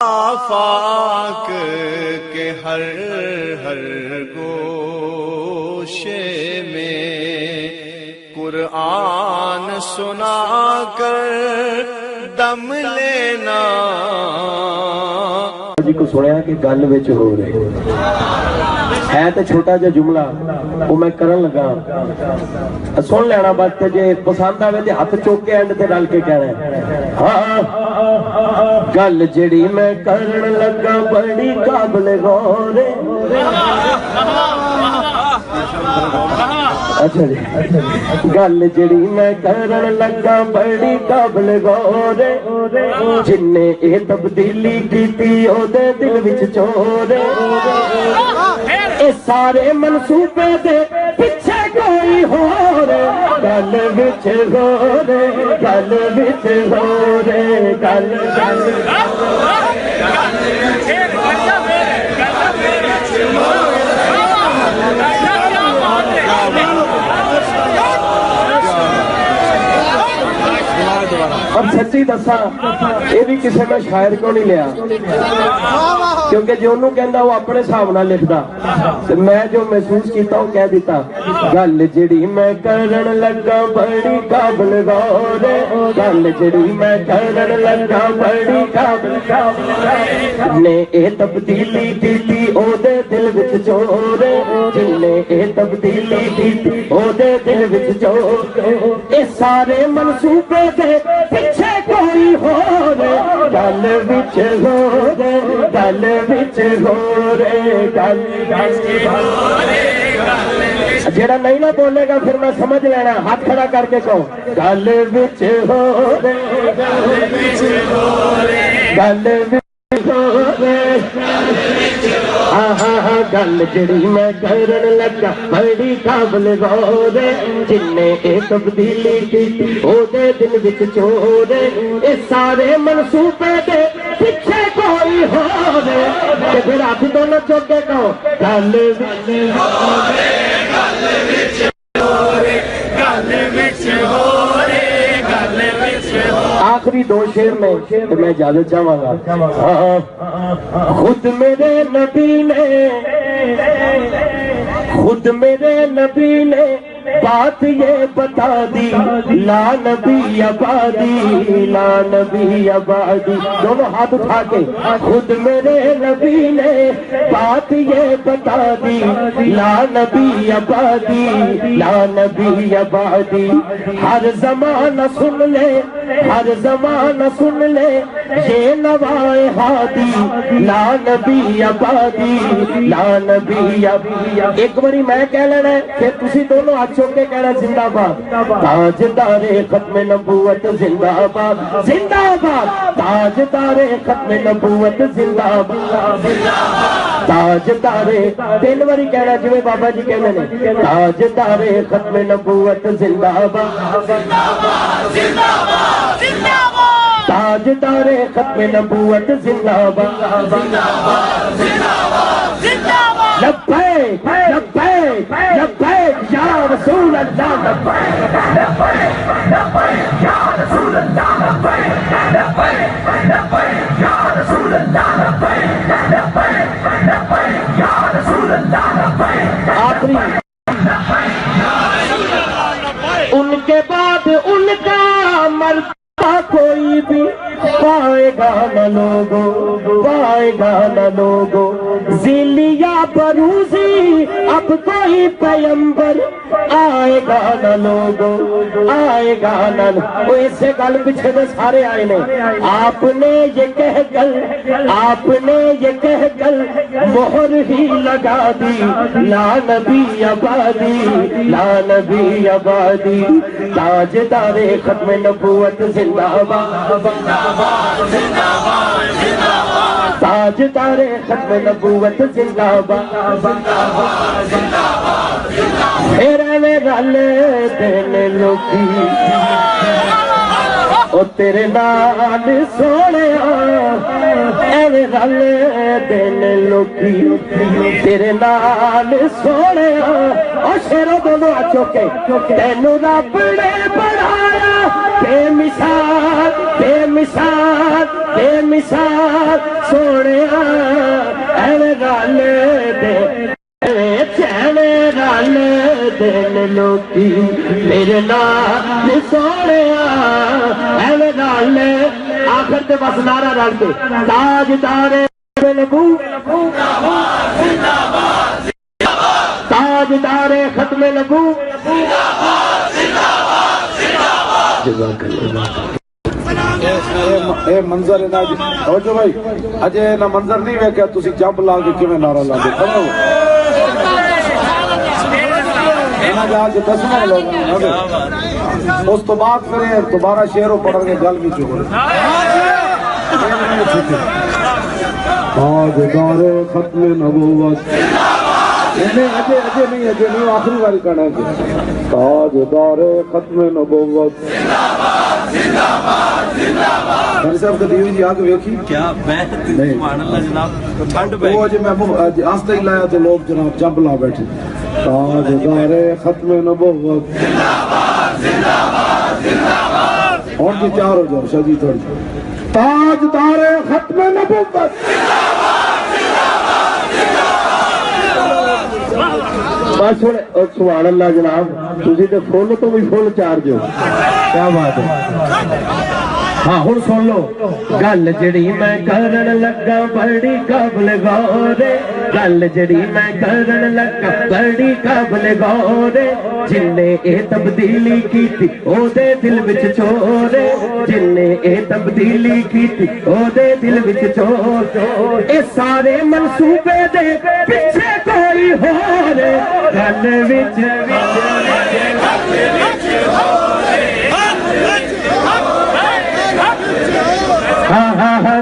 آفاق کے ہر ہر گوشے میں قرآن سنا کر دم لینا. جی کو سنیا کہ گل وچ ہو رہے ہے تے چھوٹا جا جملہ وہ میں کرن لگا سن لینا بس جے پسند آوے تے ہاتھ چوک کے اینڈ تے رل کے کہنا ہے ہاں گل جڑی میں کرن لگا بڑی قابل غور. اچھا جی گل جڑی میں کرن لگا بڑی قابل غور جن نے اے تبدیلی کیتی او دے دل وچ چور. اے سارے منصوبے دے پیچھے کوئی ہور گل وچ غور گل وچ غور گل اور سچی دسا یہ بھی کسی میں شاعر کو نہیں لیا کیونکہ جو انہوں کہندا وہ اپنے حساب نال لکھدا میں جو محسوس کیتا وہ کہہ دیتا گل جڑی میں کرن لگا بڑی قابل غور گل جڑی میں کرن لگا بڑی قابل نے اے تبدیلی کیتی او دے دل وچ چور جن نے اے تبدیلی کیتی او دے دل وچ چور. اے سارے منصوبے دے پیچھے کوئی ہور گل وچ غور گل وچ غور گل جیڑا نہیں نہ بولے گا پھر میں سمجھ لینا ہاتھ کھڑا کر کے کہو گل وچ غور گل وچ غور ہاں ہاں ہاں گل جڑی میں کرن لگا بڑی قابل غور جن نے اے تبدیلی کیتی او دے دل وچ چور. اے سارے منصوبے دے پیچھے کوئی ہور تے پھر ہاتھ دونوں چوک کے کہو گل وچ غور گل وچ غور گل وچ غور گل وچ غور. آخری دو شعر میں میں اجازت چاہوں گا. خود میرے نبی نے خود میرے نبی نے بات یہ بتا دی لا نبی آبادی لا نبی آبادی. دونوں ہاتھ اٹھا کے خود میرے نبی نے بات یہ بتا دی لا نبی آبادی لا نبی آبادی. ہر زمانہ سن لے ہر زمانہ سن لے یہ نوائے ہادی لا نبی آبادی لا نبی آبادی. ایک باری میں کہہ لینا ہے پھر تسی دونوں ہاتھ چوک کے کہنا زندہ باد. تاجدار ختم نبوت زندہ باد زندہ باد تاجدار ختم نبوت زندہ باد تاجدار تین باری کہنا جو بابا جی کہنے نے تاجدار ختم نبوت زندہ باد تاجدار ختم نبوت زندہ باد لبیک لبیک لبیک یا رسول اللہ لبیک لبیک لبیک یا رسول اللہ لبیک لبیک لبیک یا رسول اللہ لبیک لبیک لبیک یا رسول اللہ لبیک. آخری ان کے بعد ان کا مرتبہ کوئی بھی پائے گا نہ لوگو پائے گا نہ لوگو. زیلیا بروزی اب کوئی پیمبر آئے گا نہ لوگو آئے گا نہ وہ اسے گل پیچھے دے سارے آئے نے. آپ نے یہ کہہ گل آپ نے یہ کہہ گل مہر ہی لگا دی لا نبی آبادی لا نبی آبادی. تاجدار ختم نبوت زندہ باد تاجدار ختم نبوت زندہ باد. پھر میں رل دین لوکی او تیرے نال سونے ایویں رل دین لوکی تیرے نال سونے او شیرو دونوں چوکے تینوں رب نے بڑھایا بے مثال بے مثال بے مثال سونے ایویں رل دے رل دین لوکی میرے نال سونے ایویں رل آخر تے بس نعرہ رل کے تاجدار نبوت تاجدار ختم نبوت جزاک اللہ اے منظر ہے توجہ بھائی اجے نہ منظر نہیں ویکھیا تسی جنپ لا کے کیویں نعرہ لاندے کھڑو انہاں جا کے دسواں لوگ اس تو بعد پھر دوبارہ شعر پڑھ کے گل بھی چکو تاجدار ختم نبوت اجے نہیں آخری باری کہنا ہے تاجدار ختم نبوت صاحب کا دیوی جی آگے ویکھی کیا سبحان اللہ جناب ٹھنڈ پہ وہ میں آستے ہی لایا تو لوگ جناب جنپ لا بیٹھے تاجدار ختم نبوت اور بھی چار ہو جاؤ شاہ جی تھوڑی تاجدار ختم نبوت بس سبحان اللہ جناب تسی تے فل تو بھی فل چارج ہو کیا بات ہے ہاں ہن سن لو گل جڑی میں کرن لگا بڑی قابل غور گل جڑی میں کرن لگا بڑی قابل غور جن نے اے تبدیلی کیتی او دے دل وچ چور جن نے اے تبدیلی کیتی او دے دل وچ چور اے سارے منصوبے دے پیچھے کوئی ہور گل وچ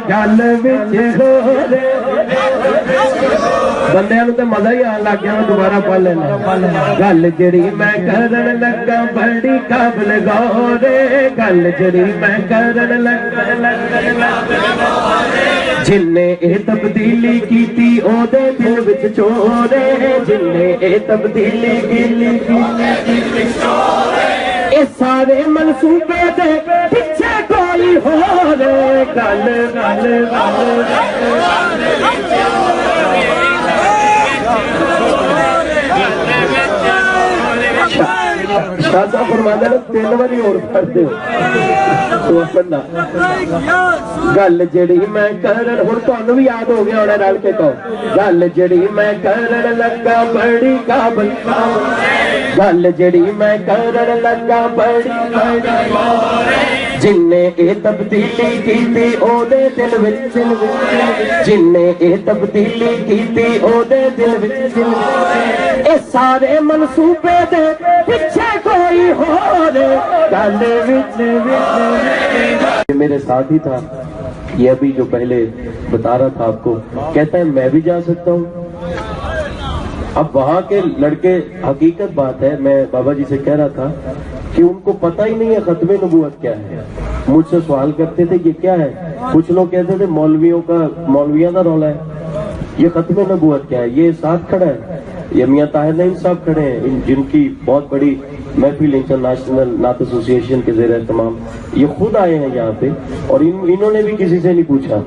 گل بندے تو مزہ ہی آن لگ گیا دوبارہ پڑھ لینا گل جڑی میں کرن لگا بڑی قابل غور گل جڑی میں کرن لگا جن نے اے تبدیلی کیتی او دے دل وچ چور جن نے اے تبدیلی کیتی اے سارے منصوبے دے پیچھے کوئی ہور گل شاہ صاحب فرماندے نے 3 واری اور پڑھ دیو گل جڑی میں کرن ہن تانوں بھی یاد ہو گیا ہونا رل کے کہو گل جڑی میں کرن لگا بڑی قابل گل جڑی میں کرن لگا بڑی جن نے اے تبدیلی کیتی او دے دل وچ جن نے اے تبدیلی کیتی او دے دل وچ اے سارے منصوبے دے پیچھے کوئی ہور گل وچ میرے ساتھ ہی تھا یہ ابھی جو پہلے بتا رہا تھا آپ کو کہتا ہے میں بھی جا سکتا ہوں اب وہاں کے لڑکے حقیقت بات ہے میں بابا جی سے کہہ رہا تھا کہ ان کو پتہ ہی نہیں ہے ختم نبوت کیا ہے مجھ سے سوال کرتے تھے یہ کیا ہے کچھ لوگ کہتے تھے مولویوں کا رولا ہے یہ ختم نبوت کیا ہے یہ ساتھ کھڑا ہے یہ میاں طاہر نعیم صاحب کھڑے ہیں جن کی بہت بڑی محفل انٹرنیشنل نعت ایسوسی ایشن کے زیر اہتمام یہ خود آئے ہیں یہاں پہ اور انہوں نے بھی کسی سے نہیں پوچھا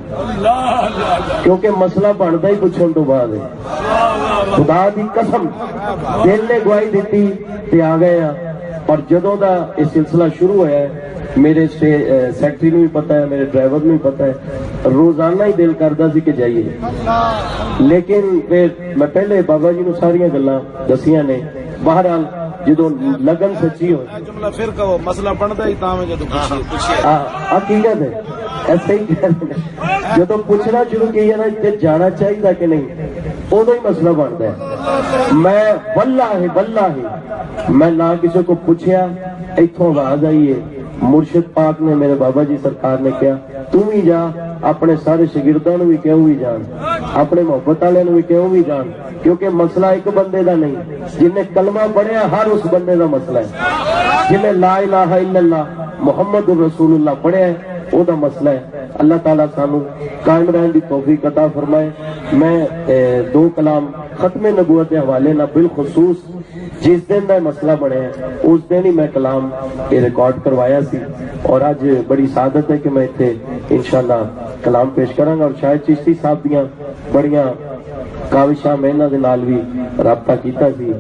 کیونکہ مسئلہ بنتا ہی پوچھنے تو بعد ہے خدا دی قسم دل نے گواہی دیتی تے آ گئے ہیں اور جدوں دا یہ سلسلہ شروع ہوا ہے میرے سیکٹری بھی پتا ہے میرے ڈرائیور بھی پتا ہے روزانہ ہی دل کرتا سی کہ جائیے لیکن پھر میں پہلے بابا جی نو ساری گلاں دسیاں نے بہرحال جدو لگن سچی ہو پھر کہو مسئلہ بنتا ہی تاں جدو حقیقت ہے ایسے ہی جدو پوچھنا شروع کیا نا جانا چاہیے کہ نہیں ادو ہی مسئلہ بنتا ہے میں واللہ میں نہ کسی کو پوچھیا اتوں آواز آئی ہے مرشد پاک نے میرے بابا جی سرکار نے کیا تم ہی جا اپنے سارے شاگرداں نو بھی کہو بھی جان اپنے محبت والے نو بھی کہو بھی جان کیونکہ مسئلہ ایک بندے دا نہیں جن نے کلمہ پڑھیا ہر اس بندے دا مسئلہ ہے جن نے لا الہ الا اللہ محمد رسول اللہ پڑھیا ہے وہ دا مسئلہ ہے اللہ تعالیٰ سانو قائم رہن دی توفیق عطا فرمائے میں 2 کلام ختم نبوت کے حوالے نہ بالخصوص جس دن دا مسئلہ بنے اس دن ہی میں کلام ریکارڈ کروایا سی اور آج بڑی سعادت ہے کہ میں اتنے انشاءاللہ کلام پیش کروں گا، اور شاید چشتی صاحب دیاں بڑیاں کاوشاں میں انہاں دے نال بھی رابطہ کیتا سی۔